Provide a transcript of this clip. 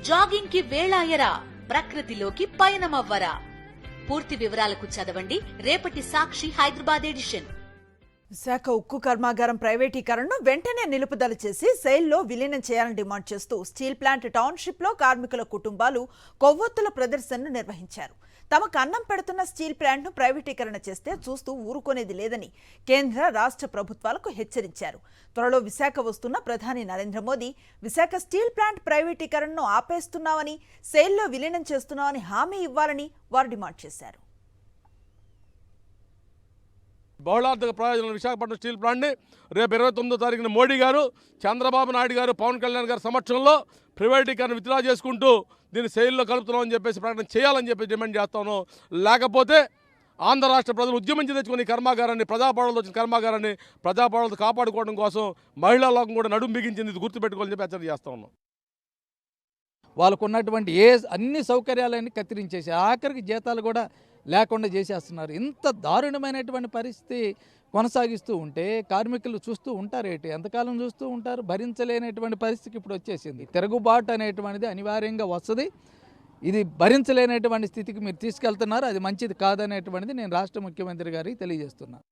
Jogging కి వేళాయరా, ప్రకృతిలోకి పయనమవ్వరా? పూర్తి వివరాలకు చదవండి రేపటి సాక్షి హైదరాబాద్ ఎడిషన్. విశాఖ ఉక్కు కర్మాగారం ప్రైవేటీకరణను వెంటనే నిలుపుదల చేసి సెయిల్లో విలీనం చేయాలని డిమాండ్ చేస్తూ స్టీల్ ప్లాంట్ టౌన్షిప్ లో కార్మికుల కుటుంబాలు కొవ్వొత్తుల ప్రదర్శనను నిర్వహించారు. తమకు అన్నం పెడుతున్న స్టీల్ ప్లాంట్ ను ప్రైవేటీకరణ చేస్తే చూస్తూ ఊరుకునేది లేదని కేంద్ర రాష్ట్ర ప్రభుత్వాలకు హెచ్చరించారు. త్వరలో విశాఖ వస్తున్న ప్రధాని నరేంద్ర మోదీ విశాఖ స్టీల్ ప్లాంట్ ప్రైవేటీకరణను ఆపేస్తున్నామని, సెయిల్లో విలీనం చేస్తున్నామని హామీ ఇవ్వాలని వారు డిమాండ్ చేశారు. బహుళార్థక ప్రయోజనాలు విశాఖపట్నం స్టీల్ ప్లాంట్ని రేపు 29వ తారీఖున మోడీ గారు, చంద్రబాబు నాయుడు గారు, పవన్ కళ్యాణ్ గారి సమక్షంలో ప్రైవేటీకరణ విత్డ్రా చేసుకుంటూ దీన్ని సెయిల్లో కలుపుతున్నామని చెప్పేసి ప్రకటన చేయాలని చెప్పి డిమాండ్ చేస్తాను. లేకపోతే ఆంధ్ర రాష్ట్ర ప్రజలు ఉద్యమించి తెచ్చుకుని కర్మాగారాన్ని, ప్రజాపాలనలో వచ్చిన కర్మాగారాన్ని ప్రజాపాలనతో కాపాడుకోవడం కోసం మహిళా లోకం కూడా నడుం బిగించింది, ఇది గుర్తుపెట్టుకోవాలని చెప్పి హెచ్చరిక చేస్తా ఉన్నాం. వాళ్ళకు ఉన్నటువంటి అన్ని సౌకర్యాలన్నీ కత్తిరించేసి ఆఖరికి జీతాలు కూడా లేకుండా చేసేస్తున్నారు. ఇంత దారుణమైనటువంటి పరిస్థితి కొనసాగిస్తూ ఉంటే కార్మికులు చూస్తూ ఉంటారేంటి? ఎంతకాలం చూస్తూ ఉంటారు? భరించలేనటువంటి పరిస్థితికి ఇప్పుడు వచ్చేసింది. తిరుగుబాటు అనేటువంటిది అనివార్యంగా వస్తుంది. ఇది భరించలేనటువంటి స్థితికి మీరు తీసుకెళ్తున్నారు, అది మంచిది కాదనేటువంటిది నేను రాష్ట్ర ముఖ్యమంత్రి గారికి తెలియజేస్తున్నాను.